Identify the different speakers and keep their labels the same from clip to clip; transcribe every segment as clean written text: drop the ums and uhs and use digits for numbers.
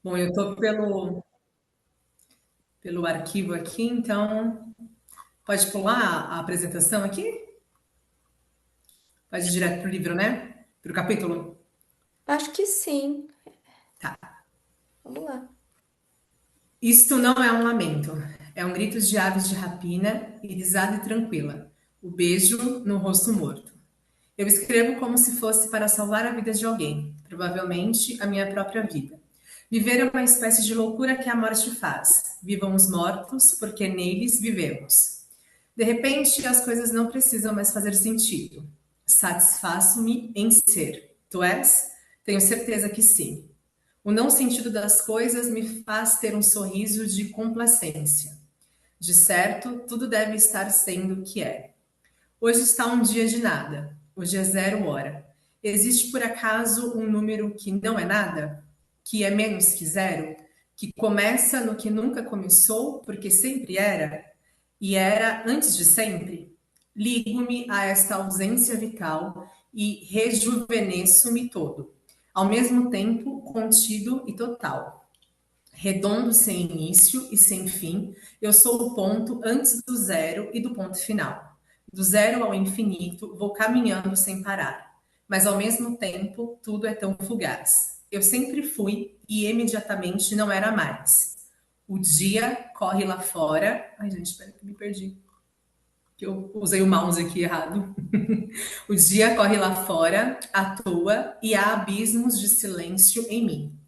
Speaker 1: Bom, eu estou pelo arquivo aqui, então pode pular a apresentação aqui? Pode ir direto para o livro, né? Para o capítulo?
Speaker 2: Acho que sim.
Speaker 1: Tá.
Speaker 2: Vamos lá.
Speaker 1: Isto não é um lamento, é um grito de aves de rapina, irisada e tranquila. O beijo no rosto morto. Eu escrevo como se fosse para salvar a vida de alguém, provavelmente a minha própria vida. Viver é uma espécie de loucura que a morte faz. Vivam os mortos, porque neles vivemos. De repente, as coisas não precisam mais fazer sentido. Satisfaço-me em ser. Tu és? Tenho certeza que sim. O não sentido das coisas me faz ter um sorriso de complacência. De certo, tudo deve estar sendo o que é. Hoje está um dia de nada. Hoje é 0 hora. Existe por acaso um número que não é nada? Que é menos que zero? Que começa no que nunca começou, porque sempre era? E era antes de sempre? Ligo-me a esta ausência vital e rejuvenesço-me todo, ao mesmo tempo contido e total. Redondo sem início e sem fim, eu sou o ponto antes do zero e do ponto final. Do zero ao infinito, vou caminhando sem parar. Mas ao mesmo tempo, tudo é tão fugaz. Eu sempre fui e imediatamente não era mais. O dia corre lá fora. Ai, gente, espera que me perdi. Que eu usei o mouse aqui errado. O dia corre lá fora, à toa, e há abismos de silêncio em mim.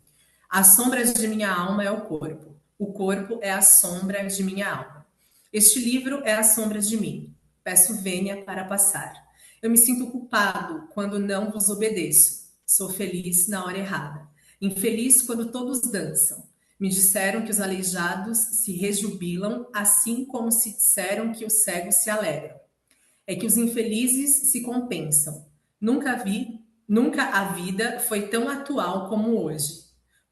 Speaker 1: A sombra de minha alma é o corpo. O corpo é a sombra de minha alma. Este livro é a sombra de mim. Peço vênia para passar. Eu me sinto culpado quando não vos obedeço. Sou feliz na hora errada. Infeliz quando todos dançam. Me disseram que os aleijados se rejubilam, assim como se disseram que os cegos se alegram. É que os infelizes se compensam. Nunca a vida foi tão atual como hoje.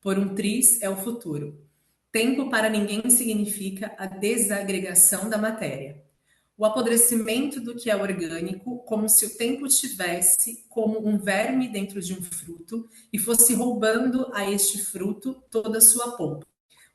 Speaker 1: Por um triz é o futuro. Tempo para ninguém significa a desagregação da matéria. O apodrecimento do que é orgânico, como se o tempo tivesse como um verme dentro de um fruto e fosse roubando a este fruto toda a sua polpa.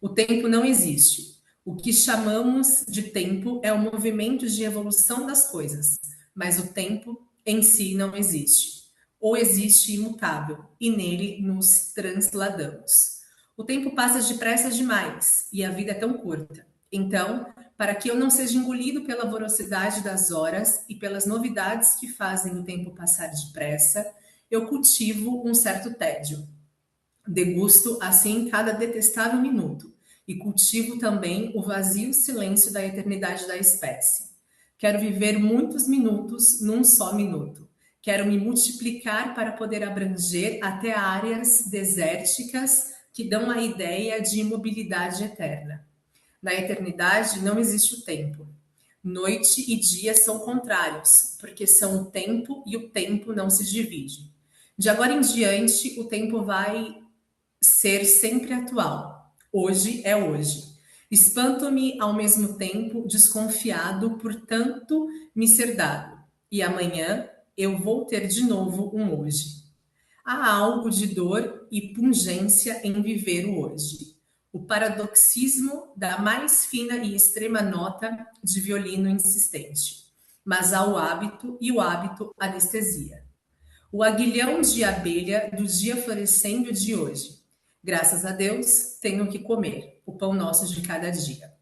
Speaker 1: O tempo não existe. O que chamamos de tempo é o movimento de evolução das coisas, mas o tempo em si não existe. Ou existe imutável, e nele nos transladamos. O tempo passa depressa demais e a vida é tão curta. Então, para que eu não seja engolido pela voracidade das horas e pelas novidades que fazem o tempo passar depressa, eu cultivo um certo tédio. Degusto assim cada detestável minuto e cultivo também o vazio silêncio da eternidade da espécie. Quero viver muitos minutos num só minuto. Quero me multiplicar para poder abranger até áreas desérticas que dão a ideia de imobilidade eterna. Na eternidade não existe o tempo. Noite e dia são contrários, porque são o tempo e o tempo não se divide. De agora em diante, o tempo vai ser sempre atual. Hoje é hoje. Espanto-me ao mesmo tempo desconfiado por tanto me ser dado. E amanhã eu vou ter de novo um hoje. Há algo de dor e pungência em viver o hoje. O paradoxismo da mais fina e extrema nota de violino insistente. Mas há o hábito e o hábito anestesia. O aguilhão de abelha do dia florescendo de hoje. Graças a Deus, tenho o que comer, o pão nosso de cada dia.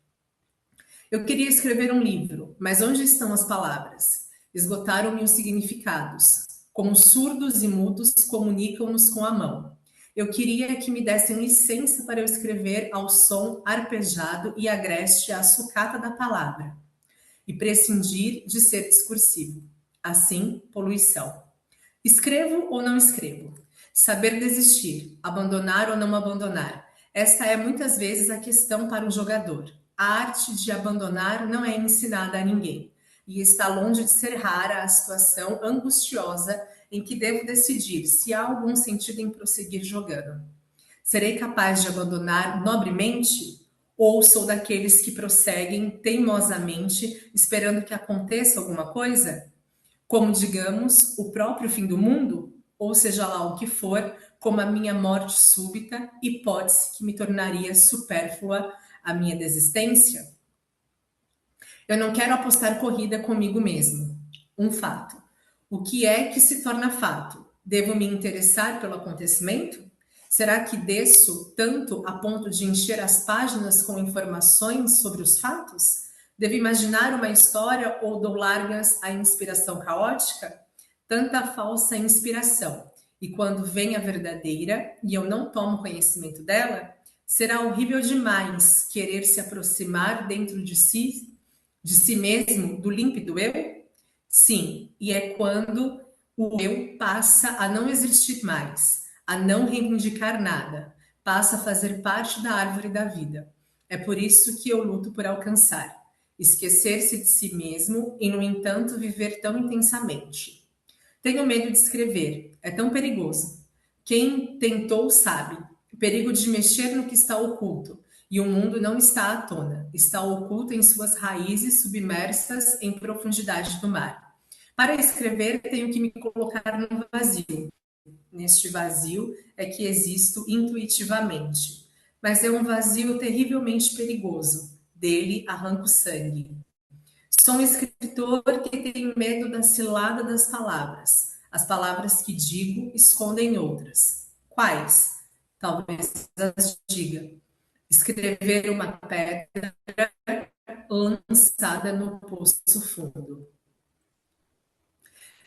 Speaker 1: Eu queria escrever um livro, mas onde estão as palavras? Esgotaram-me os significados. Como surdos e mudos comunicam-nos com a mão. Eu queria que me dessem licença para eu escrever ao som arpejado e agreste à sucata da palavra, e prescindir de ser discursivo. Assim, poluição. Escrevo ou não escrevo? Saber desistir, abandonar ou não abandonar. Esta é muitas vezes a questão para um jogador. A arte de abandonar não é ensinada a ninguém, e está longe de ser rara a situação angustiosa em que devo decidir se há algum sentido em prosseguir jogando. Serei capaz de abandonar nobremente? Ou sou daqueles que prosseguem teimosamente, esperando que aconteça alguma coisa? Como, digamos, o próprio fim do mundo, ou seja lá o que for, como a minha morte súbita, hipótese que me tornaria supérflua a minha desistência? Eu não quero apostar corrida comigo mesmo. Um fato. O que é que se torna fato? Devo me interessar pelo acontecimento? Será que desço tanto a ponto de encher as páginas com informações sobre os fatos? Devo imaginar uma história ou dou largas à inspiração caótica? Tanta falsa inspiração. E quando vem a verdadeira e eu não tomo conhecimento dela, será horrível demais querer se aproximar dentro de si mesmo, do límpido eu? Sim, e é quando o eu passa a não existir mais, a não reivindicar nada, passa a fazer parte da árvore da vida. É por isso que eu luto por alcançar, esquecer-se de si mesmo e, no entanto, viver tão intensamente. Tenho medo de escrever, é tão perigoso. Quem tentou sabe, o perigo de mexer no que está oculto, e o mundo não está à tona, está oculto em suas raízes submersas em profundidade do mar. Para escrever, tenho que me colocar no vazio. Neste vazio é que existo intuitivamente. Mas é um vazio terrivelmente perigoso. Dele arranco sangue. Sou um escritor que tem medo da cilada das palavras. As palavras que digo escondem outras. Quais? Talvez as diga. Escrever uma pedra lançada no poço fundo.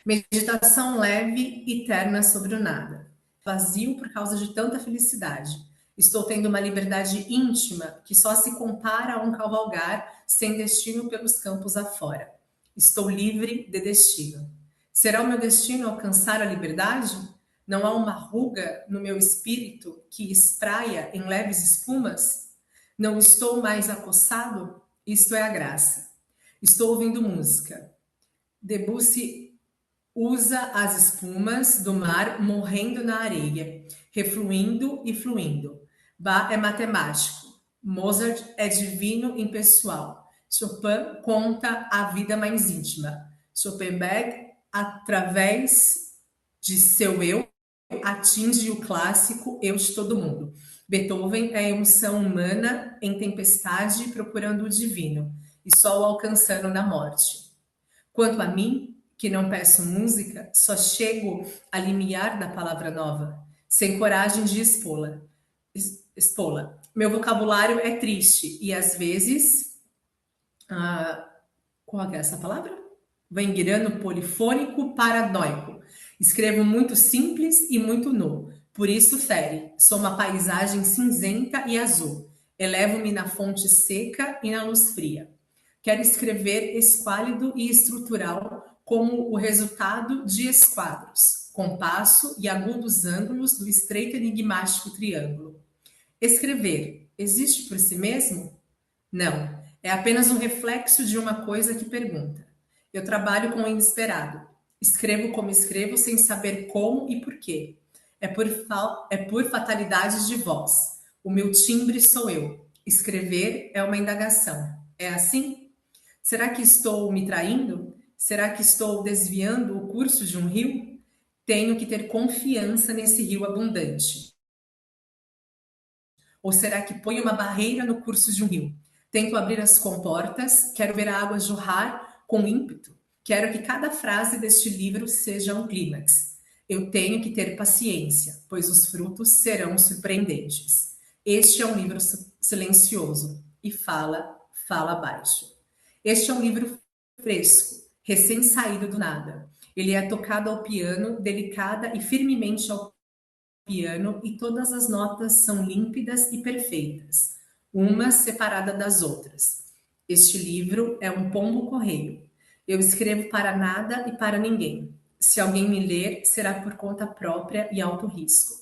Speaker 1: Meditação leve e terna sobre o nada. Vazio por causa de tanta felicidade. Estou tendo uma liberdade íntima que só se compara a um cavalgar sem destino pelos campos afora. Estou livre de destino. Será o meu destino alcançar a liberdade? Não há uma ruga no meu espírito que espraia em leves espumas? Não estou mais acossado? Isto é a graça. Estou ouvindo música. Debussy usa as espumas do mar morrendo na areia, refluindo e fluindo. Bach é matemático. Mozart é divino impessoal. Chopin conta a vida mais íntima. Schopenhauer, através de seu eu, atinge o clássico eu de todo mundo. Beethoven é a emoção humana em tempestade procurando o divino e só o alcançando na morte. Quanto a mim, que não peço música, só chego a limiar da palavra nova, sem coragem de expô-la. Meu vocabulário é triste e às vezes, qual é essa palavra? Vanguirano, polifônico, paranoico. Escrevo muito simples e muito nu. Por isso fere. Sou uma paisagem cinzenta e azul. Elevo-me na fonte seca e na luz fria. Quero escrever esquálido e estrutural como o resultado de esquadros, compasso e agudos ângulos do estreito enigmático triângulo. Escrever existe por si mesmo? Não, é apenas um reflexo de uma coisa que pergunta. Eu trabalho com o inesperado. Escrevo como escrevo sem saber como e por quê. É por fatalidade de voz. O meu timbre sou eu. Escrever é uma indagação. É assim? Será que estou me traindo? Será que estou desviando o curso de um rio? Tenho que ter confiança nesse rio abundante. Ou será que ponho uma barreira no curso de um rio? Tento abrir as comportas, quero ver a água jorrar com ímpeto. Quero que cada frase deste livro seja um clímax. Eu tenho que ter paciência, pois os frutos serão surpreendentes. Este é um livro silencioso e fala baixo. Este é um livro fresco, recém-saído do nada. Ele é tocado ao piano, delicada e firmemente ao piano, e todas as notas são límpidas e perfeitas, uma separada das outras. Este livro é um pombo-correio. Eu escrevo para nada e para ninguém. Se alguém me ler, será por conta própria e alto risco.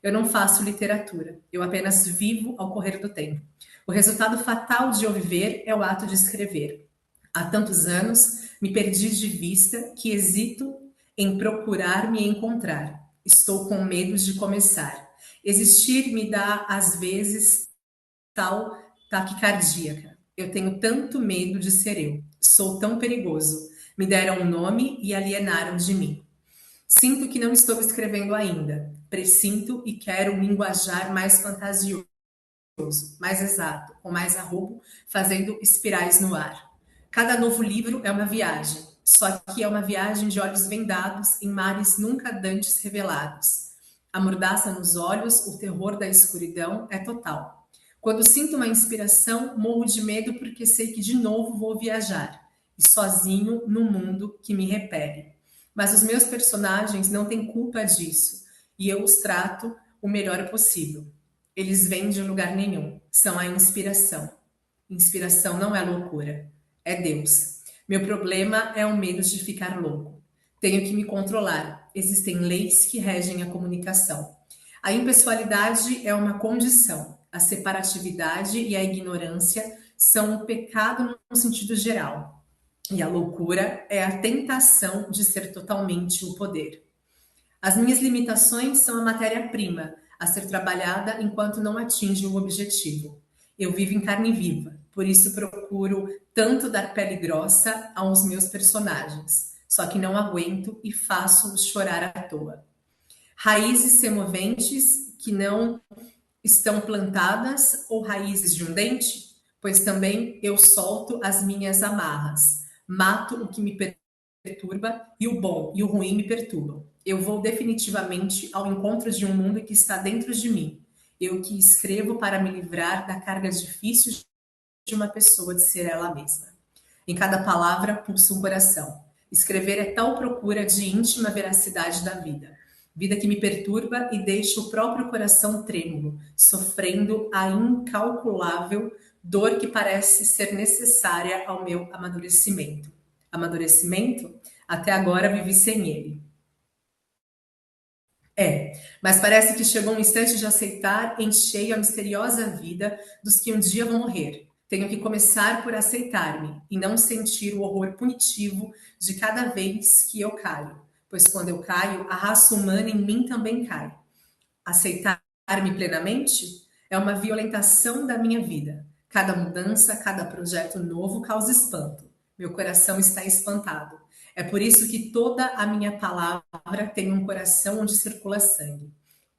Speaker 1: Eu não faço literatura, eu apenas vivo ao correr do tempo. O resultado fatal de eu viver é o ato de escrever. Há tantos anos me perdi de vista que hesito em procurar me encontrar. Estou com medo de começar. Existir me dá, às vezes, tal taquicardíaca. Eu tenho tanto medo de ser eu. Sou tão perigoso. Me deram um nome e alienaram de mim. Sinto que não estou escrevendo ainda. Pressinto e quero um linguajar mais fantasioso, mais exato, com mais arrobo, fazendo espirais no ar. Cada novo livro é uma viagem, só que é uma viagem de olhos vendados em mares nunca dantes revelados. A mordaça nos olhos, o terror da escuridão é total. Quando sinto uma inspiração, morro de medo porque sei que de novo vou viajar, e sozinho no mundo que me repele. Mas os meus personagens não têm culpa disso, e eu os trato o melhor possível. Eles vêm de lugar nenhum, são a inspiração. Inspiração não é loucura, é Deus. Meu problema é o medo de ficar louco. Tenho que me controlar. Existem leis que regem a comunicação. A impessoalidade é uma condição. A separatividade e a ignorância são um pecado no sentido geral. E a loucura é a tentação de ser totalmente o poder. As minhas limitações são a matéria-prima a ser trabalhada enquanto não atinge o objetivo. Eu vivo em carne viva, por isso procuro tanto dar pele grossa aos meus personagens, só que não aguento e faço-os chorar à toa. Raízes semoventes que não estão plantadas ou raízes de um dente? Pois também eu solto as minhas amarras, mato o que me perturba e o bom e o ruim me perturbam. Eu vou definitivamente ao encontro de um mundo que está dentro de mim. Eu que escrevo para me livrar da carga difícil de uma pessoa de ser ela mesma. Em cada palavra pulsa um coração. Escrever é tal procura de íntima veracidade da vida. Vida que me perturba e deixa o próprio coração trêmulo, sofrendo a incalculável dor que parece ser necessária ao meu amadurecimento. Amadurecimento? Até agora vivi sem ele. Mas parece que chegou um instante de aceitar em cheio a misteriosa vida dos que um dia vão morrer. Tenho que começar por aceitar-me e não sentir o horror punitivo de cada vez que eu caio, pois quando eu caio, a raça humana em mim também cai. Aceitar-me plenamente é uma violentação da minha vida. Cada mudança, cada projeto novo causa espanto. Meu coração está espantado. É por isso que toda a minha palavra tem um coração onde circula sangue.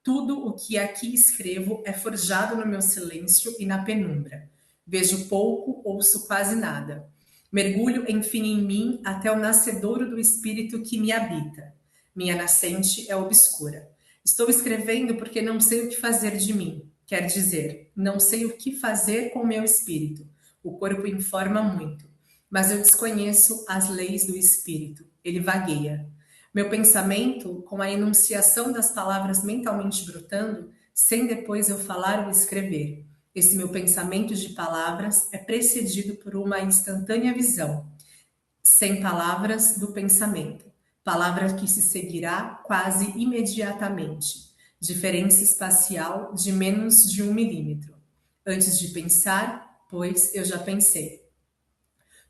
Speaker 1: Tudo o que aqui escrevo é forjado no meu silêncio e na penumbra. Vejo pouco, ouço quase nada. Mergulho, enfim, em mim até o nascedouro do espírito que me habita. Minha nascente é obscura. Estou escrevendo porque não sei o que fazer de mim. Quer dizer, não sei o que fazer com o meu espírito. O corpo informa muito, mas eu desconheço as leis do espírito. Ele vagueia. Meu pensamento, com a enunciação das palavras mentalmente brotando, sem depois eu falar ou escrever. Esse meu pensamento de palavras é precedido por uma instantânea visão, sem palavras do pensamento, palavra que se seguirá quase imediatamente, diferença espacial de menos de 1 milímetro. Antes de pensar, pois eu já pensei.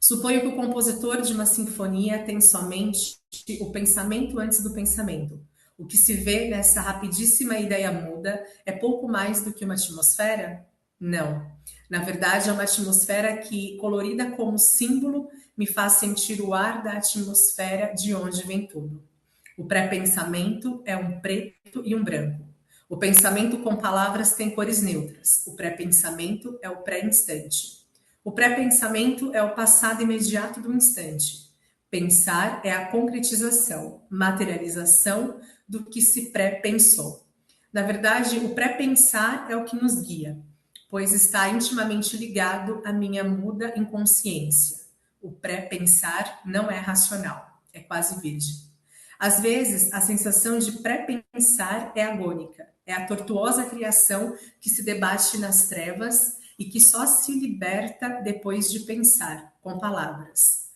Speaker 1: Suponho que o compositor de uma sinfonia tem somente o pensamento antes do pensamento. O que se vê nessa rapidíssima ideia muda é pouco mais do que uma atmosfera? Não. Na verdade, é uma atmosfera que, colorida como símbolo, me faz sentir o ar da atmosfera de onde vem tudo. O pré-pensamento é um preto e um branco. O pensamento com palavras tem cores neutras. O pré-pensamento é o pré-instante. O pré-pensamento é o passado imediato do instante. Pensar é a concretização, materialização do que se pré-pensou. Na verdade, o pré-pensar é o que nos guia, pois está intimamente ligado à minha muda inconsciência. O pré-pensar não é racional, é quase virgem. Às vezes, a sensação de pré-pensar é agônica, é a tortuosa criação que se debate nas trevas e que só se liberta depois de pensar, com palavras.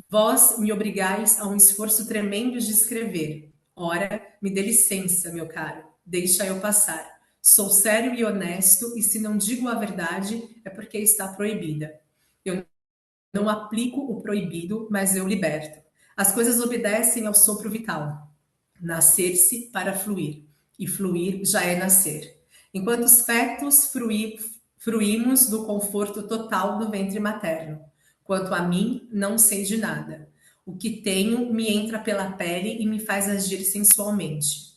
Speaker 1: Vós me obrigais a um esforço tremendo de escrever. Ora, me dê licença, meu caro, deixa eu passar. Sou sério e honesto, e se não digo a verdade, é porque está proibida. Eu não aplico o proibido, mas eu liberto. As coisas obedecem ao sopro vital. Nascer-se para fluir, e fluir já é nascer. Enquanto os fetos fruímos do conforto total do ventre materno. Quanto a mim, não sei de nada. O que tenho me entra pela pele e me faz agir sensualmente.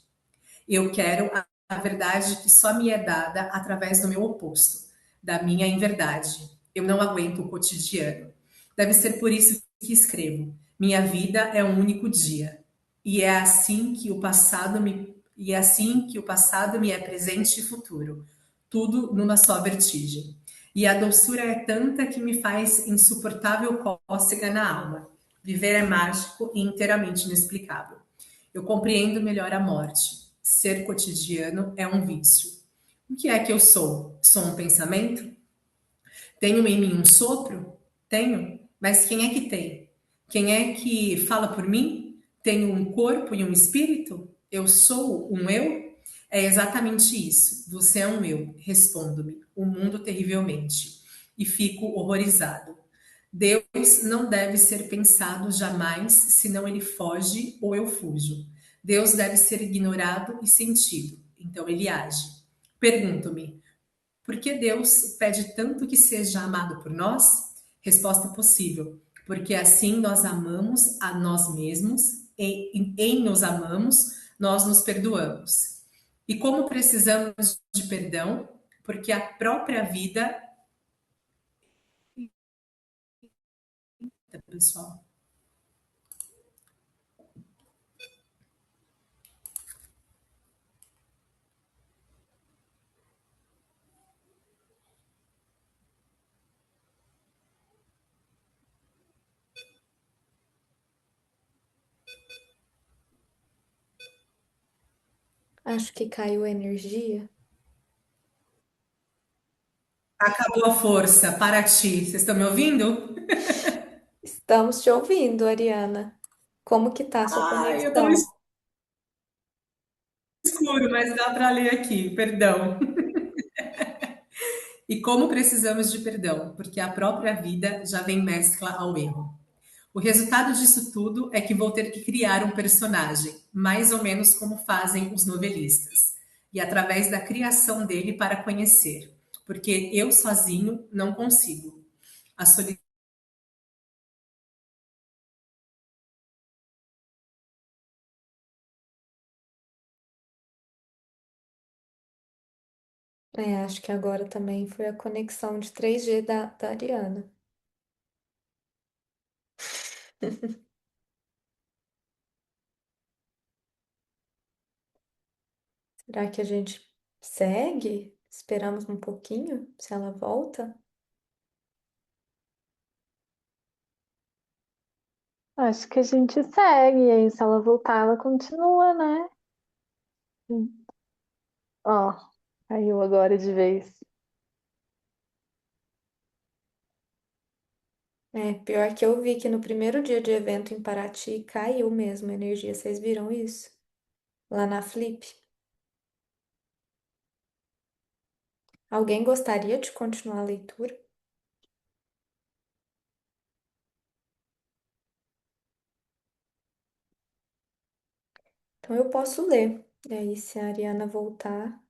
Speaker 1: Eu quero a verdade que só me é dada através do meu oposto, da minha inverdade. Eu não aguento o cotidiano. Deve ser por isso que escrevo. Minha vida é um único dia. E é assim que o passado me é presente e futuro, tudo numa só vertigem. E a doçura é tanta que me faz insuportável cócega na alma. Viver é mágico e inteiramente inexplicável. Eu compreendo melhor a morte. Ser cotidiano é um vício. O que é que eu sou? Sou um pensamento? Tenho em mim um sopro? Tenho. Mas quem é que tem? Quem é que fala por mim? Tenho um corpo e um espírito? Eu sou um eu? É exatamente isso. Você é um eu. Respondo-me. O mundo terrivelmente. E fico horrorizado. Deus não deve ser pensado jamais, senão ele foge ou eu fujo. Deus deve ser ignorado e sentido, então ele age. Pergunto-me, por que Deus pede tanto que seja amado por nós? Resposta possível, porque assim nós amamos a nós mesmos, e em nos amamos, nós nos perdoamos. E como precisamos de perdão? Porque a própria vida, pessoal,
Speaker 2: Acho que caiu a energia.
Speaker 1: acabou a força para ti. Vocês estão me ouvindo?
Speaker 2: Estamos te ouvindo, Ariana. Como que tá a sua
Speaker 1: Ai, eu tô no
Speaker 2: conexão?
Speaker 1: escuro, mas dá para ler aqui, perdão. E como precisamos de perdão? Porque a própria vida já vem mescla ao erro. O resultado disso tudo é que vou ter que criar um personagem, mais ou menos como fazem os novelistas, e através da criação dele para conhecer, porque eu sozinho não consigo. A solidão
Speaker 2: É, acho que agora também foi a conexão de 3G da Ariana. Será que a gente segue? Esperamos um pouquinho, se ela volta?
Speaker 3: Acho que a gente segue, e aí se ela voltar, ela continua, né? Ó, caiu agora de vez.
Speaker 2: É, pior que eu vi que no primeiro dia de evento em Paraty caiu mesmo a energia. Vocês viram isso? Lá na Flip. Alguém gostaria de continuar a leitura? Então eu posso ler. E aí, se a Ariana voltar,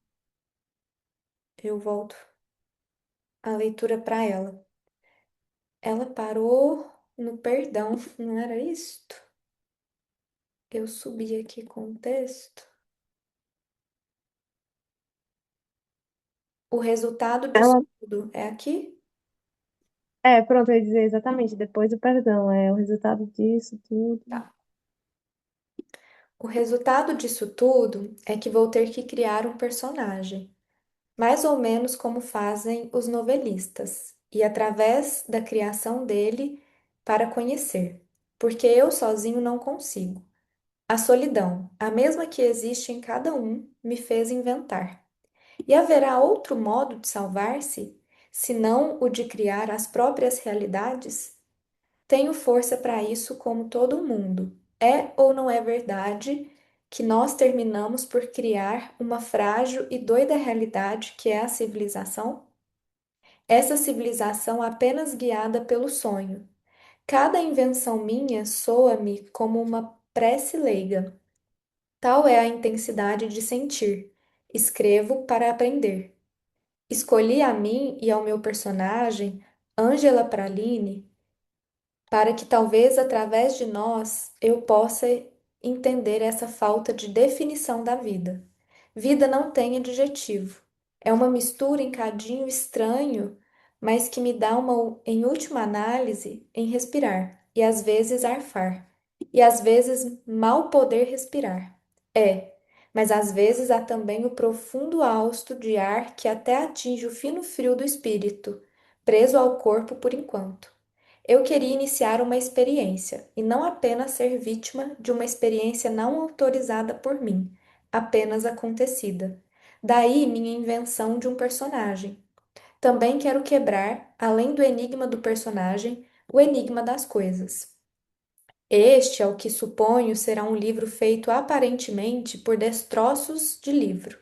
Speaker 2: eu volto a leitura para ela. Ela parou no perdão, não era isto? Eu subi aqui com o texto. O resultado disso
Speaker 3: Ela,
Speaker 2: tudo é aqui?
Speaker 3: pronto, eu ia dizer exatamente, depois do perdão, é o resultado disso, tudo.
Speaker 2: Tá. O resultado disso tudo é que vou ter que criar um personagem, mais ou menos como fazem os novelistas, e através da criação dele para conhecer, porque eu sozinho não consigo. A solidão, a mesma que existe em cada um, me fez inventar. E haverá outro modo de salvar-se, senão o de criar as próprias realidades? Tenho força para isso como todo mundo. É ou não é verdade que nós terminamos por criar uma frágil e doida realidade que é a civilização? Essa civilização apenas guiada pelo sonho. Cada invenção minha soa-me como uma prece leiga. Tal é a intensidade de sentir. Escrevo para aprender. Escolhi a mim e ao meu personagem, Ângela Praline, para que talvez através de nós eu possa entender essa falta de definição da vida. Vida não tem adjetivo. É uma mistura em cadinho estranho, mas que me dá uma, em última análise, em respirar, e às vezes arfar, e às vezes mal poder respirar. É, mas às vezes há também o profundo hausto de ar que até atinge o fino frio do espírito, preso ao corpo por enquanto. Eu queria iniciar uma experiência e não apenas ser vítima de uma experiência não autorizada por mim, apenas acontecida. Daí minha invenção de um personagem. Também quero quebrar, além do enigma do personagem, o enigma das coisas. Este é o que suponho será um livro feito aparentemente por destroços de livro.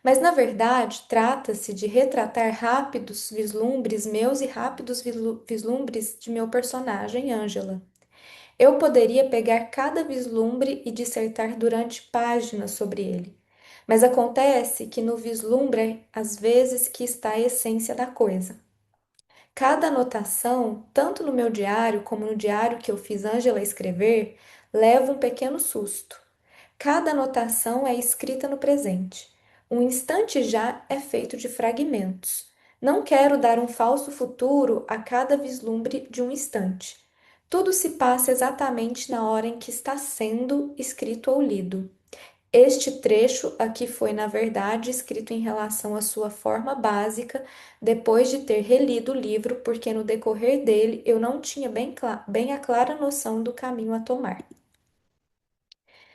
Speaker 2: Mas, na verdade, trata-se de retratar rápidos vislumbres meus e rápidos vislumbres de meu personagem, Ângela. Eu poderia pegar cada vislumbre e dissertar durante páginas sobre ele. Mas acontece que no vislumbre é às vezes que está a essência da coisa. Cada anotação, tanto no meu diário como no diário que eu fiz Ângela escrever, leva um pequeno susto. Cada anotação é escrita no presente. Um instante já é feito de fragmentos. Não quero dar um falso futuro a cada vislumbre de um instante. Tudo se passa exatamente na hora em que está sendo escrito ou lido. Este trecho aqui foi, na verdade, escrito em relação à sua forma básica, depois de ter relido o livro, porque no decorrer dele eu não tinha bem a clara noção do caminho a tomar.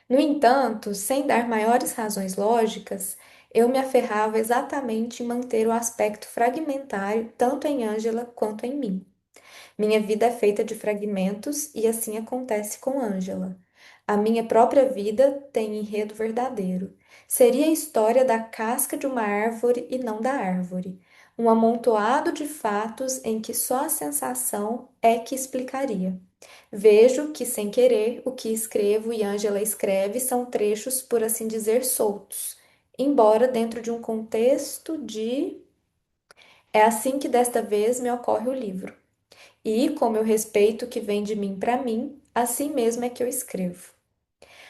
Speaker 2: No entanto, sem dar maiores razões lógicas, eu me aferrava exatamente em manter o aspecto fragmentário tanto em Ângela quanto em mim. Minha vida é feita de fragmentos e assim acontece com Ângela. A minha própria vida tem enredo verdadeiro. Seria a história da casca de uma árvore e não da árvore. Um amontoado de fatos em que só a sensação é que explicaria. Vejo que, sem querer, o que escrevo e Ângela escreve são trechos, por assim dizer, soltos, embora dentro de um contexto de. É assim que desta vez me ocorre o livro. E, como eu respeito o que vem de mim para mim, assim mesmo é que eu escrevo.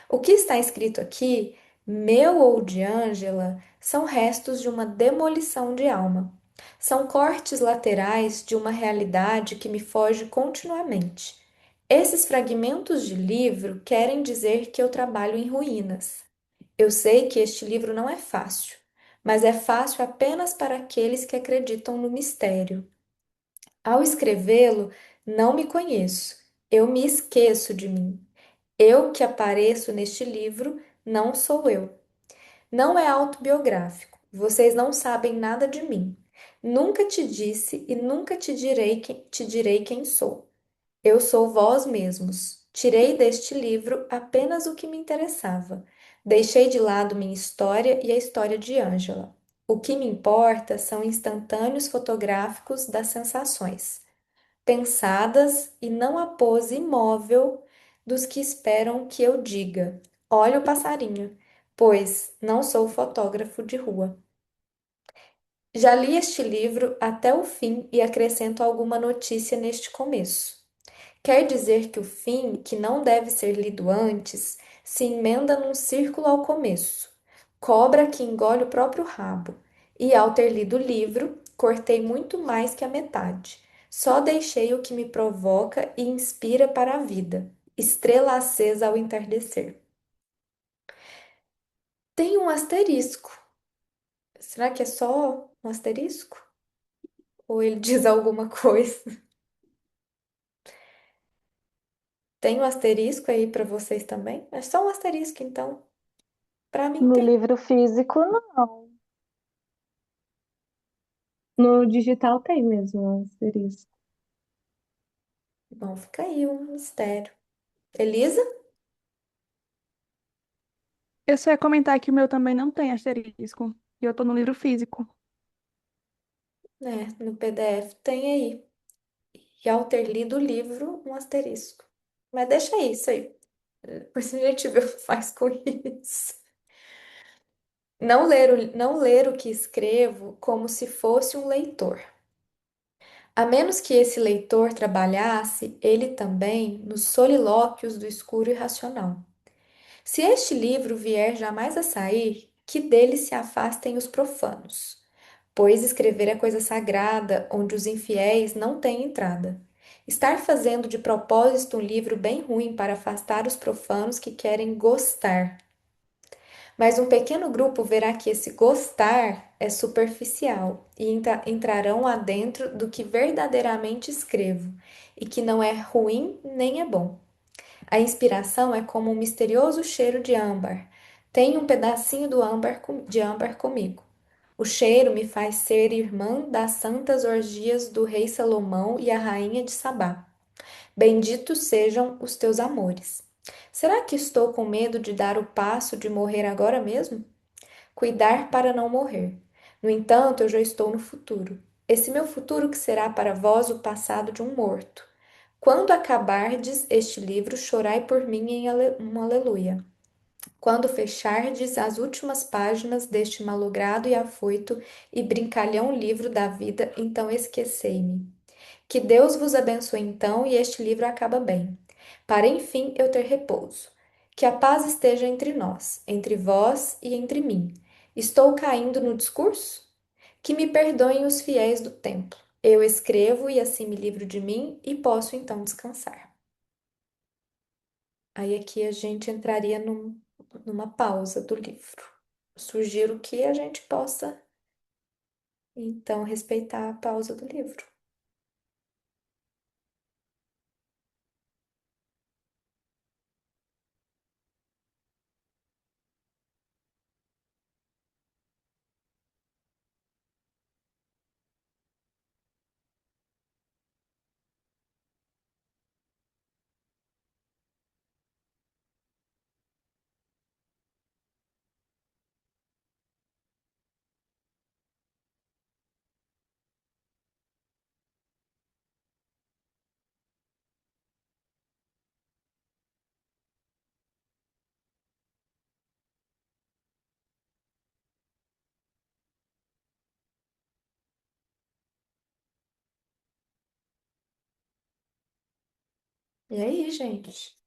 Speaker 2: O que está escrito aqui, meu ou de Ângela, são restos de uma demolição de alma. São cortes laterais de uma realidade que me foge continuamente. Esses fragmentos de livro querem dizer que eu trabalho em ruínas. Eu sei que este livro não é fácil, mas é fácil apenas para aqueles que acreditam no mistério. Ao escrevê-lo, não me conheço, eu me esqueço de mim. Eu que apareço neste livro não sou eu. Não é autobiográfico. Vocês não sabem nada de mim. Nunca te disse e nunca te direi quem sou. Eu sou vós mesmos. Tirei deste livro apenas o que me interessava. Deixei de lado minha história e a história de Ângela. O que me importa são instantâneos fotográficos das sensações pensadas e não a pose imóvel dos que esperam que eu diga: olha o passarinho, pois não sou fotógrafo de rua. Já li este livro até o fim e acrescento alguma notícia neste começo. Quer dizer que o fim, que não deve ser lido antes, se emenda num círculo ao começo. Cobra que engole o próprio rabo. E ao ter lido o livro, cortei muito mais que a metade. Só deixei o que me provoca e inspira para a vida. Estrela acesa ao entardecer. Tem um asterisco. Será que é só um asterisco? Ou ele diz alguma coisa? Tem um asterisco aí para vocês também? É só um asterisco, então. Para mim
Speaker 4: No
Speaker 2: tem.
Speaker 4: livro físico, não.
Speaker 3: No digital tem mesmo um asterisco.
Speaker 2: Bom, fica aí um mistério. Elisa?
Speaker 5: Eu só ia comentar que o meu também não tem asterisco. E eu tô no livro físico.
Speaker 2: No PDF tem aí. E ao ter lido o livro, um asterisco. Mas deixa isso aí. Depois a gente vê o que faz com isso. Não ler o que escrevo como se fosse um leitor. A menos que esse leitor trabalhasse ele também nos solilóquios do escuro irracional. Se este livro vier jamais a sair, que dele se afastem os profanos, pois escrever é coisa sagrada, onde os infiéis não têm entrada. Estar fazendo de propósito um livro bem ruim para afastar os profanos que querem gostar. Mas um pequeno grupo verá que esse gostar é superficial e entrarão adentro do que verdadeiramente escrevo, e que não é ruim nem é bom. A inspiração é como um misterioso cheiro de âmbar. Tenho um pedacinho de âmbar comigo. O cheiro me faz ser irmã das santas orgias do rei Salomão e a rainha de Sabá. Benditos sejam os teus amores. Será que estou com medo de dar o passo de morrer agora mesmo? Cuidar para não morrer. No entanto, eu já estou no futuro. Esse meu futuro que será para vós o passado de um morto. Quando acabardes este livro, chorai por mim em um aleluia. Quando fechardes as últimas páginas deste malogrado e afoito e brincalhão livro da vida, então esquecei-me. Que Deus vos abençoe então e este livro acaba bem, para enfim eu ter repouso. Que a paz esteja entre nós, entre vós e entre mim. Estou caindo no discurso? Que me perdoem os fiéis do templo. Eu escrevo e assim me livro de mim e posso então descansar. Aí aqui a gente entraria numa pausa do livro. Sugiro que a gente possa então respeitar a pausa do livro. E aí, gente?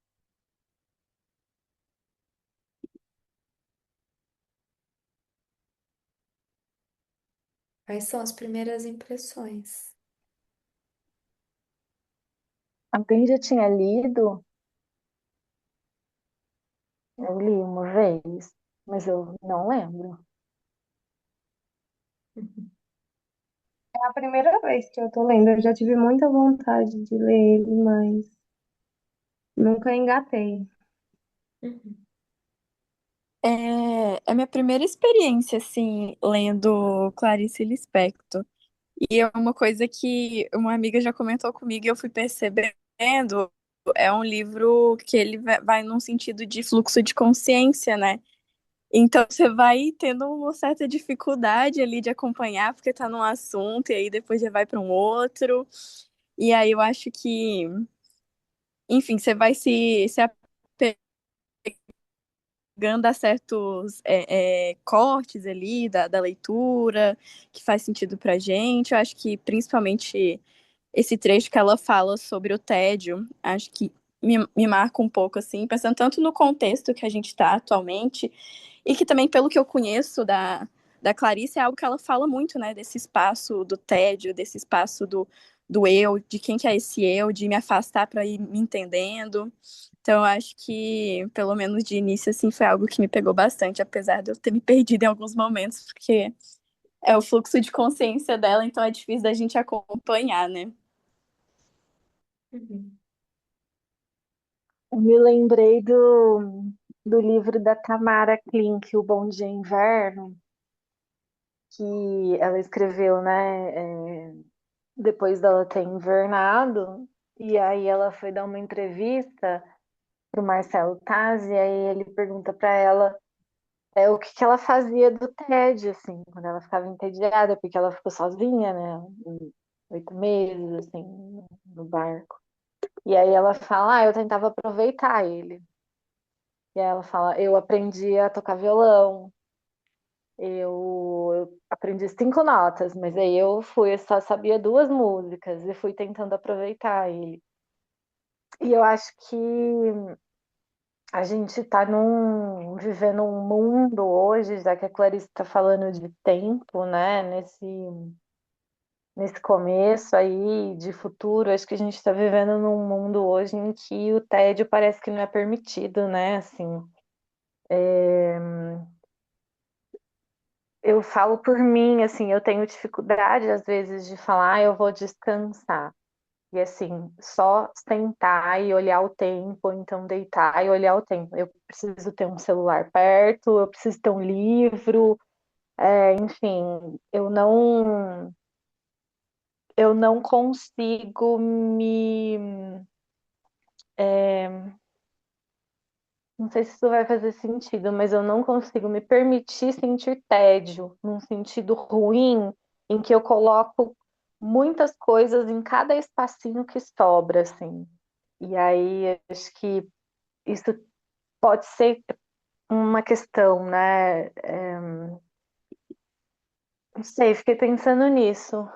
Speaker 2: Quais são as primeiras impressões?
Speaker 3: Alguém já tinha lido? Eu li uma vez, mas eu não lembro.
Speaker 2: Uhum.
Speaker 3: É a primeira vez que eu tô lendo. Eu já tive muita vontade de ler ele, mas nunca engatei.
Speaker 2: Uhum.
Speaker 5: É minha primeira experiência, assim, lendo Clarice Lispector. E é uma coisa que uma amiga já comentou comigo e eu fui percebendo. É um livro que ele vai num sentido de fluxo de consciência, né? Então você vai tendo uma certa dificuldade ali de acompanhar, porque tá num assunto e aí depois já vai para um outro. E aí eu acho que, enfim, você vai se apegando a certos cortes ali da leitura que faz sentido pra gente. Eu acho que principalmente esse trecho que ela fala sobre o tédio, acho que me marca um pouco, assim, pensando tanto no contexto que a gente está atualmente, e que também, pelo que eu conheço da Clarice, é algo que ela fala muito, né, desse espaço do tédio, desse espaço do eu, de quem que é esse eu, de me afastar para ir me entendendo. Então, eu acho que, pelo menos de início, assim, foi algo que me pegou bastante, apesar de eu ter me perdido em alguns momentos, porque é o fluxo de consciência dela, então é difícil da gente acompanhar, né?
Speaker 2: Uhum.
Speaker 3: Eu me lembrei do livro da Tamara Klink, O Bom Dia Inverno, que ela escreveu, né, depois dela ter invernado, e aí ela foi dar uma entrevista para o Marcelo Tazzi, e aí ele pergunta para ela o que que ela fazia do tédio, assim, quando ela ficava entediada, porque ela ficou sozinha, né, 8 meses, assim, no barco. E aí ela fala, eu tentava aproveitar ele. E aí ela fala, eu aprendi a tocar violão, Eu aprendi 5 notas, mas aí eu só sabia 2 músicas e fui tentando aproveitar ele. E eu acho que a gente está vivendo um mundo hoje, já que a Clarice está falando de tempo, né? Nesse começo aí de futuro, acho que a gente está vivendo num mundo hoje em que o tédio parece que não é permitido, né? Assim, eu falo por mim, assim, eu tenho dificuldade às vezes de falar, eu vou descansar. E assim, só sentar e olhar o tempo, ou então deitar e olhar o tempo. Eu preciso ter um celular perto, eu preciso ter um livro, enfim, eu não consigo não sei se isso vai fazer sentido, mas eu não consigo me permitir sentir tédio, num sentido ruim, em que eu coloco muitas coisas em cada espacinho que sobra, assim. E aí, acho que isso pode ser uma questão, né? Não sei, fiquei pensando nisso.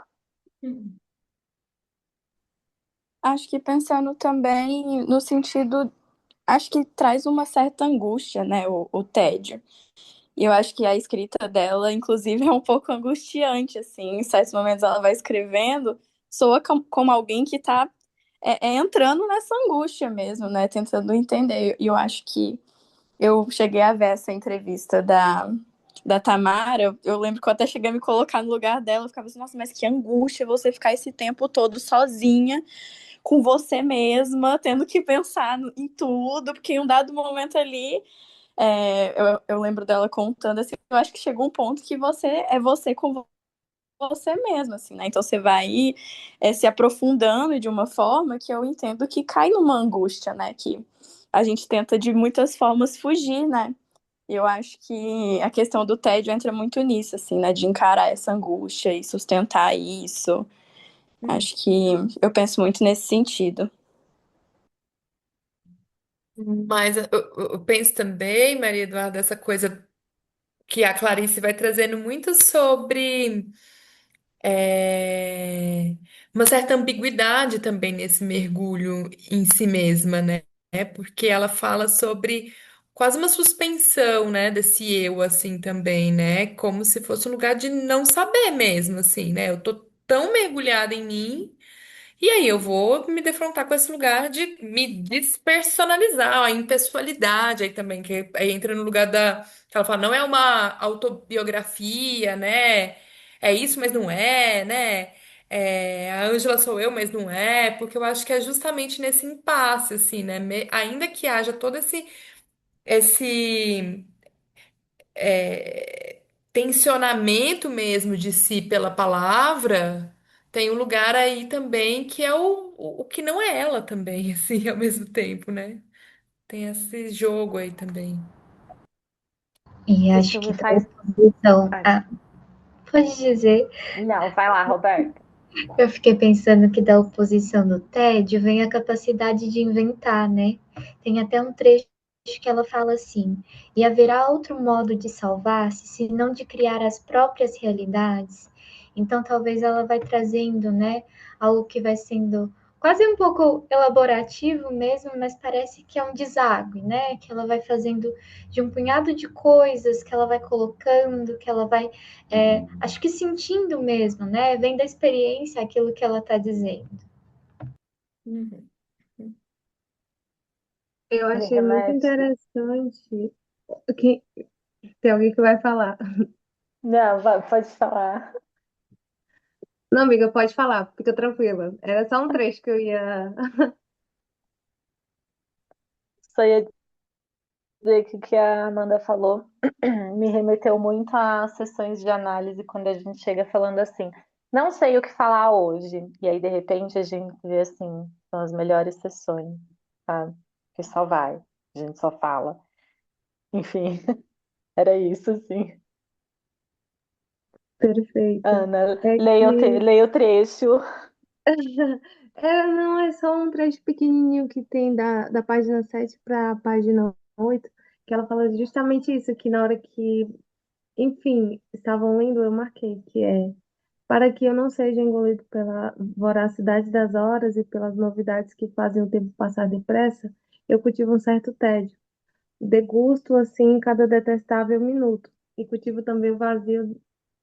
Speaker 5: Acho que pensando também no sentido, acho que traz uma certa angústia, né, o tédio. E eu acho que a escrita dela, inclusive, é um pouco angustiante, assim. Em certos momentos ela vai escrevendo, soa como alguém que tá entrando nessa angústia mesmo, né? Tentando entender. E eu acho que eu cheguei a ver essa entrevista da Tamara. Eu lembro que eu até cheguei a me colocar no lugar dela. Eu ficava assim, nossa, mas que angústia você ficar esse tempo todo sozinha com você mesma, tendo que pensar em tudo, porque em um dado momento ali eu lembro dela contando assim, eu acho que chegou um ponto que você é você com você mesma, assim, né? Então você vai se aprofundando de uma forma que eu entendo que cai numa angústia, né? Que a gente tenta de muitas formas fugir, né? E eu acho que a questão do tédio entra muito nisso, assim, né? De encarar essa angústia e sustentar isso. Acho que eu penso muito nesse sentido.
Speaker 1: Mas eu penso também, Maria Eduarda, essa coisa que a Clarice vai trazendo muito sobre é, uma certa ambiguidade também nesse mergulho em si mesma, né? Porque ela fala sobre quase uma suspensão, né, desse eu, assim, também, né? Como se fosse um lugar de não saber mesmo, assim, né? Eu tô tão mergulhada em mim. E aí eu vou me defrontar com esse lugar de me despersonalizar, a impessoalidade aí também, que aí entra no lugar que ela fala, não é uma autobiografia, né? É isso, mas não é, né? A Ângela sou eu, mas não é, porque eu acho que é justamente nesse impasse, assim, né? Ainda que haja todo esse tensionamento mesmo de si pela palavra, tem um lugar aí também que é o que não é ela também, assim, ao mesmo tempo, né? Tem esse jogo aí também.
Speaker 2: E
Speaker 3: Isso
Speaker 2: acho que
Speaker 3: me
Speaker 2: da
Speaker 3: faz.
Speaker 2: oposição.
Speaker 3: Ai,
Speaker 2: Ah, pode dizer.
Speaker 3: não, vai lá, Roberto.
Speaker 2: Eu fiquei pensando que da oposição do tédio vem a capacidade de inventar, né? Tem até um trecho que ela fala assim: e haverá outro modo de salvar-se, senão de criar as próprias realidades. Então, talvez ela vai trazendo, né, algo que vai sendo quase um pouco elaborativo mesmo, mas parece que é um deságue, né? Que ela vai fazendo de um punhado de coisas que ela vai colocando, que ela vai acho que sentindo mesmo, né? Vem da experiência aquilo que ela está dizendo.
Speaker 1: Uhum.
Speaker 4: Eu
Speaker 3: Me
Speaker 4: achei muito
Speaker 3: remete.
Speaker 4: interessante. Que, tem alguém que vai falar.
Speaker 3: Não, pode falar.
Speaker 4: Não, amiga, pode falar, fica tranquila. Era só um trecho que eu ia.
Speaker 3: Só ia dizer que o que a Amanda falou me remeteu muito às sessões de análise, quando a gente chega falando assim, não sei o que falar hoje. E aí, de repente, a gente vê assim, são as melhores sessões, sabe? Que só vai, a gente só fala. Enfim, era isso, sim.
Speaker 4: Perfeito.
Speaker 3: Ana,
Speaker 4: É que.
Speaker 3: leia o trecho.
Speaker 4: Não, é só um trecho pequenininho que tem da página 7 para a página 8 que ela fala justamente isso, que na hora que enfim, estavam lendo, eu marquei que é para que eu não seja engolido pela voracidade das horas e pelas novidades que fazem o tempo passar depressa, eu cultivo um certo tédio. Degusto, assim, cada detestável minuto. E cultivo também o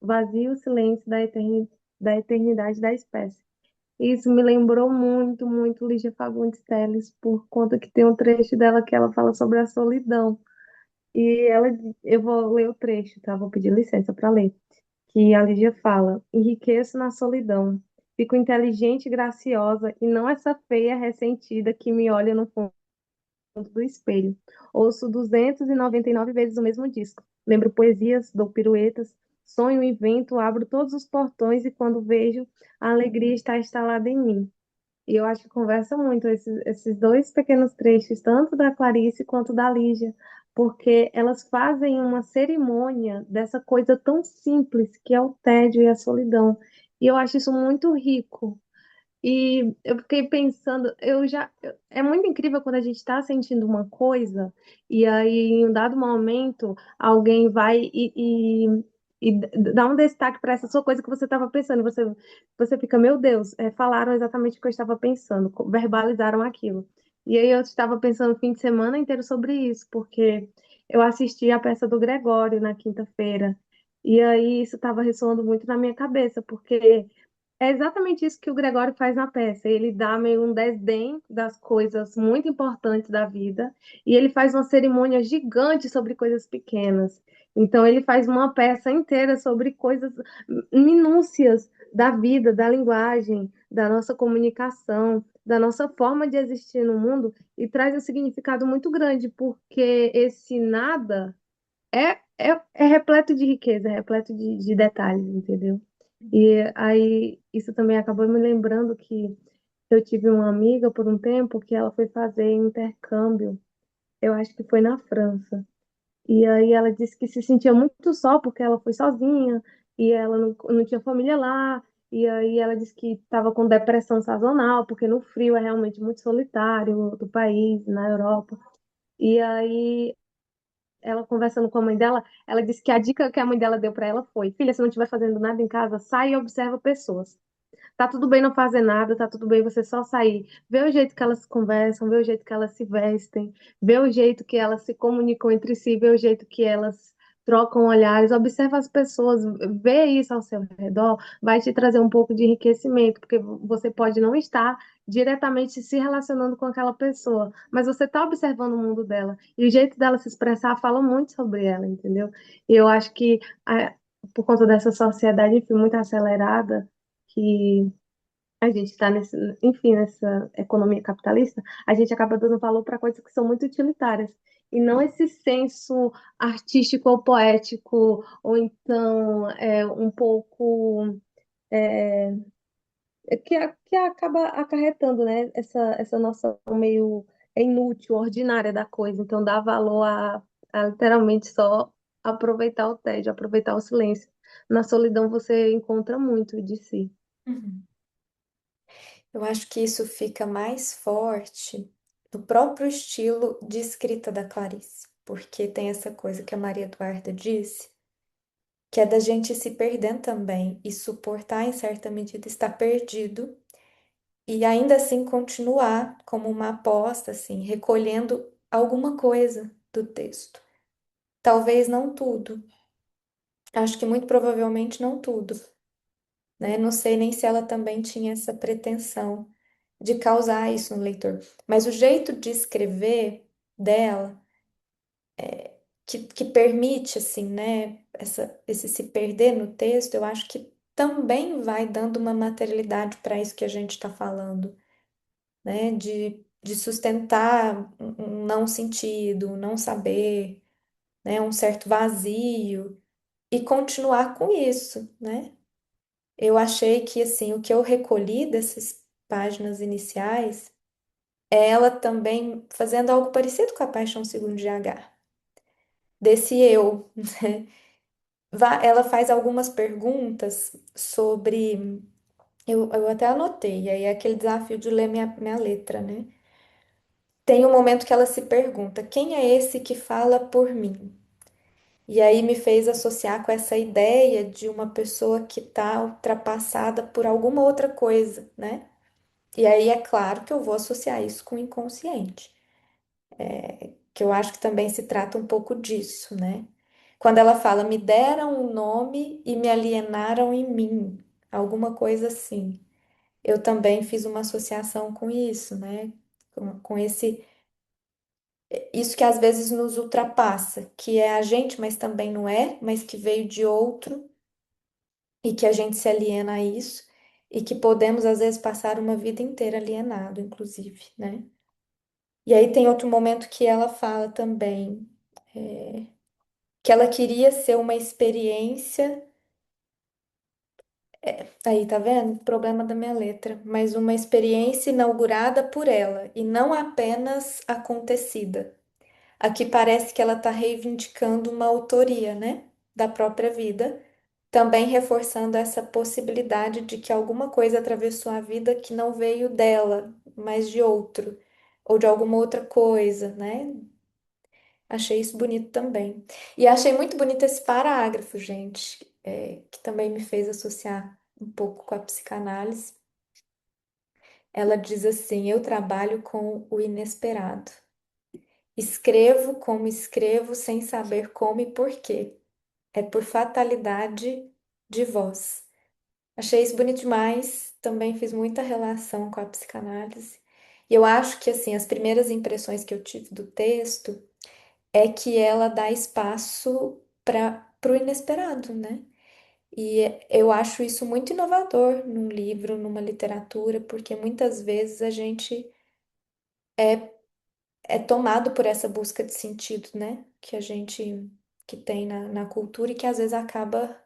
Speaker 4: vazio silêncio da eternidade da espécie. Isso me lembrou muito, muito Lígia Fagundes Telles, por conta que tem um trecho dela que ela fala sobre a solidão. E ela, eu vou ler o trecho, tá? Vou pedir licença para ler. Que a Lígia fala: enriqueço na solidão. Fico inteligente e graciosa, e não essa feia ressentida que me olha no fundo do espelho. Ouço 299 vezes o mesmo disco. Lembro poesias, dou piruetas, sonho, invento, abro todos os portões e quando vejo, a alegria está instalada em mim. E eu acho que conversa muito esses dois pequenos trechos, tanto da Clarice quanto da Lígia, porque elas fazem uma cerimônia dessa coisa tão simples que é o tédio e a solidão. E eu acho isso muito rico. E eu fiquei pensando, é muito incrível quando a gente está sentindo uma coisa e aí em um dado momento alguém vai e dá um destaque para essa sua coisa que você estava pensando. Você fica, meu Deus, falaram exatamente o que eu estava pensando, verbalizaram aquilo. E aí eu estava pensando o fim de semana inteiro sobre isso, porque eu assisti a peça do Gregório na quinta-feira. E aí isso estava ressoando muito na minha cabeça, porque é exatamente isso que o Gregório faz na peça. Ele dá meio um desdém das coisas muito importantes da vida e ele faz uma cerimônia gigante sobre coisas pequenas. Então, ele faz uma peça inteira sobre coisas minúcias da vida, da linguagem, da nossa comunicação, da nossa forma de existir no mundo e traz um significado muito grande, porque esse nada é repleto de riqueza, é repleto de detalhes, entendeu? E aí, isso também acabou me lembrando que eu tive uma amiga por um tempo que ela foi fazer intercâmbio, eu acho que foi na França. E aí ela disse que se sentia muito só porque ela foi sozinha e ela não tinha família lá. E aí ela disse que estava com depressão sazonal, porque no frio é realmente muito solitário do país, na Europa. E aí ela conversando com a mãe dela, ela disse que a dica que a mãe dela deu para ela foi: filha, se não estiver fazendo nada em casa, sai e observa pessoas. Tá tudo bem não fazer nada, tá tudo bem você só sair. Vê o jeito que elas conversam, vê o jeito que elas se vestem, vê o jeito que elas se comunicam entre si, vê o jeito que elas trocam olhares, observa as pessoas, vê isso ao seu redor, vai te trazer um pouco de enriquecimento, porque você pode não estar diretamente se relacionando com aquela pessoa, mas você está observando o mundo dela, e o jeito dela se expressar fala muito sobre ela, entendeu? E eu acho que por conta dessa sociedade, enfim, muito acelerada, que a gente está enfim, nessa economia capitalista, a gente acaba dando valor para coisas que são muito utilitárias. E não esse senso artístico ou poético, ou então um pouco que acaba acarretando, né, essa noção meio inútil, ordinária da coisa. Então, dá valor a literalmente só aproveitar o tédio, aproveitar o silêncio. Na solidão você encontra muito de si.
Speaker 2: Uhum. Eu acho que isso fica mais forte no próprio estilo de escrita da Clarice, porque tem essa coisa que a Maria Eduarda disse, que é da gente se perdendo também e suportar, em certa medida, estar perdido e ainda assim continuar como uma aposta, assim, recolhendo alguma coisa do texto. Talvez não tudo, acho que muito provavelmente não tudo, né? Não sei nem se ela também tinha essa pretensão de causar isso no leitor. Mas o jeito de escrever dela, que permite, assim, né, esse se perder no texto, eu acho que também vai dando uma materialidade para isso que a gente está falando, né, de sustentar um não sentido, um não saber, né, um certo vazio, e continuar com isso, né? Eu achei que, assim, o que eu recolhi dessas páginas iniciais é ela também fazendo algo parecido com a Paixão Segundo GH, desse eu, né? Ela faz algumas perguntas sobre. Eu até anotei, aí é aquele desafio de ler minha letra, né? Tem um momento que ela se pergunta: quem é esse que fala por mim? E aí me fez associar com essa ideia de uma pessoa que está ultrapassada por alguma outra coisa, né? E aí é claro que eu vou associar isso com o inconsciente, que eu acho que também se trata um pouco disso, né? Quando ela fala, me deram um nome e me alienaram em mim, alguma coisa assim. Eu também fiz uma associação com isso, né? Com esse, isso que às vezes nos ultrapassa, que é a gente, mas também não é, mas que veio de outro e que a gente se aliena a isso e que podemos às vezes passar uma vida inteira alienado, inclusive, né? E aí tem outro momento que ela fala também que ela queria ser uma experiência. Aí, tá vendo? Problema da minha letra. Mas uma experiência inaugurada por ela e não apenas acontecida. Aqui parece que ela está reivindicando uma autoria, né? Da própria vida, também reforçando essa possibilidade de que alguma coisa atravessou a vida que não veio dela, mas de outro, ou de alguma outra coisa, né? Achei isso bonito também. E achei muito bonito esse parágrafo, gente, que também me fez associar um pouco com a psicanálise. Ela diz assim: eu trabalho com o inesperado. Escrevo como escrevo sem saber como e por quê. É por fatalidade de voz. Achei isso bonito demais. Também fiz muita relação com a psicanálise. E eu acho que assim, as primeiras impressões que eu tive do texto é que ela dá espaço para o inesperado, né? E eu acho isso muito inovador num livro, numa literatura, porque muitas vezes a gente é tomado por essa busca de sentido, né? Que a gente que tem na cultura e que às vezes acaba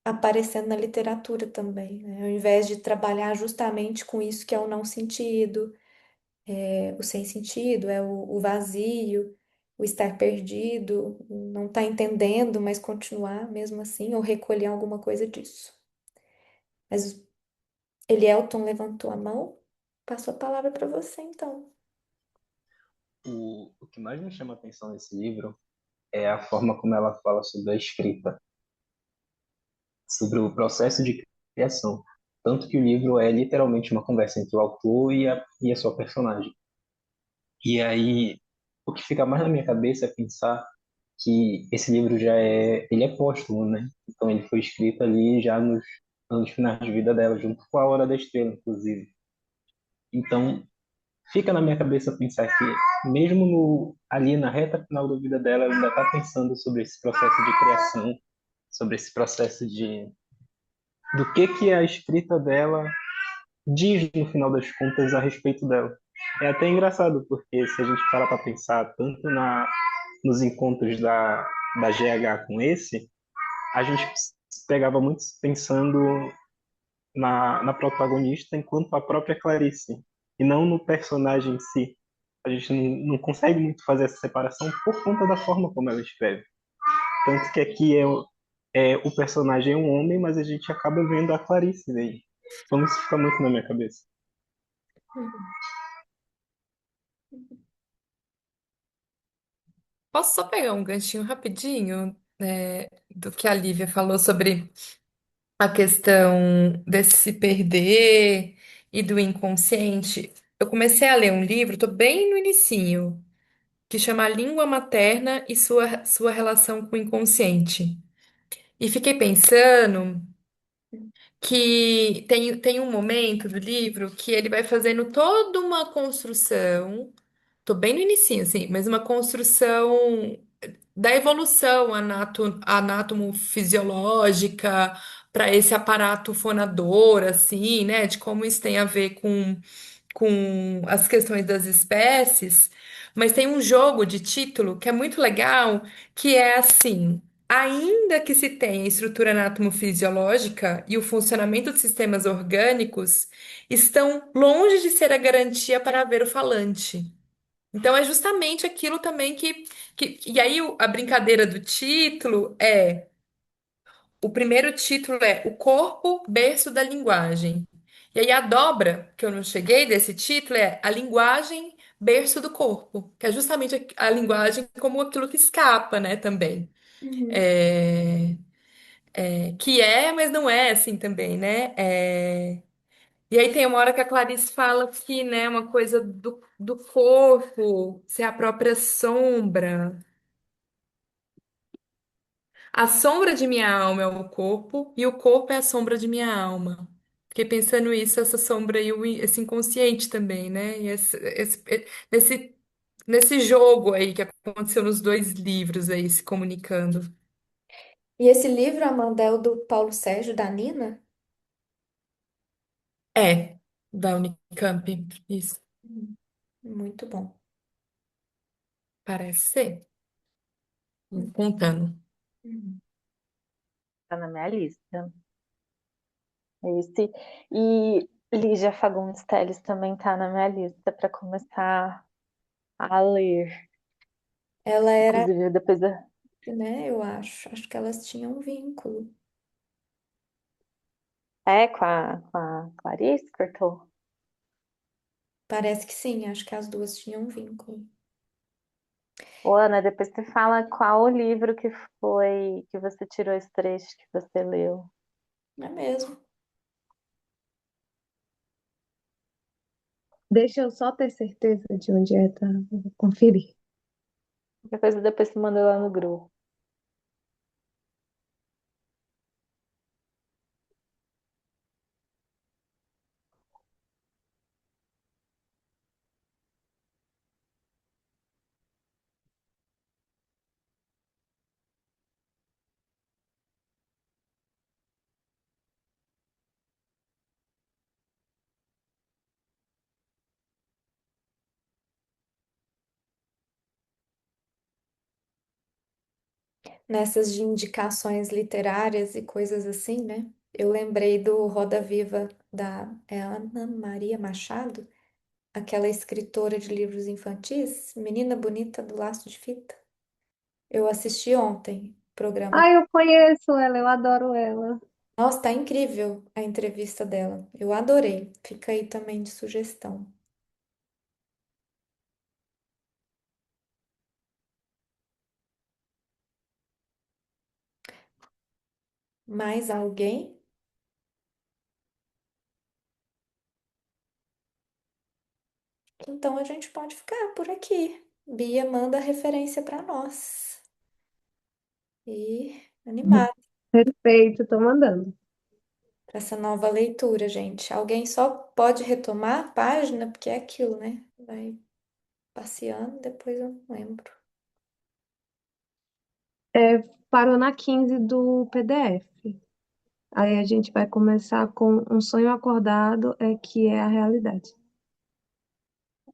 Speaker 2: aparecendo na literatura também, né? Ao invés de trabalhar justamente com isso que é o não sentido, o sem sentido, é o vazio, o estar perdido, não estar entendendo, mas continuar mesmo assim, ou recolher alguma coisa disso. Mas Elielton levantou a mão, passo a palavra para você então.
Speaker 6: O que mais me chama a atenção nesse livro é a forma como ela fala sobre a escrita, sobre o processo de criação. Tanto que o livro é literalmente uma conversa entre o autor e a sua personagem. E aí, o que fica mais na minha cabeça é pensar que esse livro ele é póstumo, né? Então ele foi escrito ali já nos anos finais de vida dela, junto com A Hora da Estrela, inclusive. Então, fica na minha cabeça pensar que, mesmo ali na reta final da vida dela, ela ainda está pensando sobre esse processo de criação, sobre esse processo do que a escrita dela diz, no final das contas, a respeito dela. É até engraçado, porque se a gente parar para pensar tanto nos encontros da GH com esse, a gente pegava muito pensando na protagonista enquanto a própria Clarice, e não no personagem em si. A gente não consegue muito fazer essa separação por conta da forma como ela escreve. Tanto que aqui o personagem é um homem, mas a gente acaba vendo a Clarice nele. Então isso fica muito na minha cabeça.
Speaker 2: Uhum.
Speaker 1: Posso só pegar um ganchinho rapidinho, do que a Lívia falou sobre a questão desse se perder e do inconsciente? Eu comecei a ler um livro, estou bem no inicinho, que chama A Língua Materna e sua relação com o inconsciente. E fiquei pensando que tem um momento do livro que ele vai fazendo toda uma construção, tô bem no inicinho, assim, mas uma construção da evolução anatomofisiológica para esse aparato fonador, assim, né? De como isso tem a ver com as questões das espécies, mas tem um jogo de título que é muito legal, que é assim: ainda que se tenha a estrutura anatomofisiológica e o funcionamento dos sistemas orgânicos, estão longe de ser a garantia para haver o falante. Então é justamente aquilo também e aí a brincadeira do título é o primeiro título é O Corpo, Berço da Linguagem. E aí a dobra, que eu não cheguei desse título, é A Linguagem, Berço do Corpo, que é justamente a linguagem como aquilo que escapa, né, também.
Speaker 2: Uhum.
Speaker 7: É, que é, mas não é assim também, né? E aí tem uma hora que a Clarice fala que, né, uma coisa do corpo ser a própria sombra. A sombra de minha alma é o corpo e o corpo é a sombra de minha alma. Fiquei pensando isso, essa sombra e esse inconsciente também, né? E nesse jogo aí que aconteceu nos dois livros aí se comunicando.
Speaker 2: E esse livro, Amanda, é o do Paulo Sérgio, da Nina?
Speaker 7: É, da Unicamp, isso,
Speaker 2: Uhum. Muito bom.
Speaker 7: parece ser. Contando.
Speaker 2: Uhum.
Speaker 3: Tá na minha lista. Esse. E Lígia Fagundes Telles também tá na minha lista para começar a ler.
Speaker 2: Ela era,
Speaker 3: Inclusive, depois da.
Speaker 2: né, eu acho. Acho que elas tinham um vínculo.
Speaker 3: É, com a Clarice, cortou?
Speaker 2: Parece que sim, acho que as duas tinham um vínculo.
Speaker 3: Ô, Ana, depois você fala qual o livro que foi que você tirou esse trecho que você leu.
Speaker 2: Não é mesmo?
Speaker 4: Deixa eu só ter certeza de onde é, tá? Eu vou conferir.
Speaker 3: Qualquer coisa depois você manda lá no grupo.
Speaker 2: Nessas de indicações literárias e coisas assim, né? Eu lembrei do Roda Viva da Ana Maria Machado, aquela escritora de livros infantis, Menina Bonita do Laço de Fita. Eu assisti ontem o programa.
Speaker 4: Ah, eu conheço ela, eu adoro ela.
Speaker 2: Nossa, tá incrível a entrevista dela. Eu adorei. Fica aí também de sugestão. Mais alguém? Então a gente pode ficar por aqui. Bia manda referência para nós. E animada
Speaker 4: Perfeito, tô mandando.
Speaker 2: para essa nova leitura, gente. Alguém só pode retomar a página, porque é aquilo, né? Vai passeando, depois eu não lembro.
Speaker 4: É, parou na 15 do PDF. Aí a gente vai começar com um sonho acordado, que é a realidade.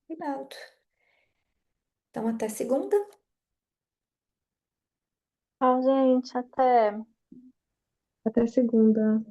Speaker 2: Cuidado. Então, até segunda.
Speaker 3: Tchau, gente. Até.
Speaker 4: Até segunda.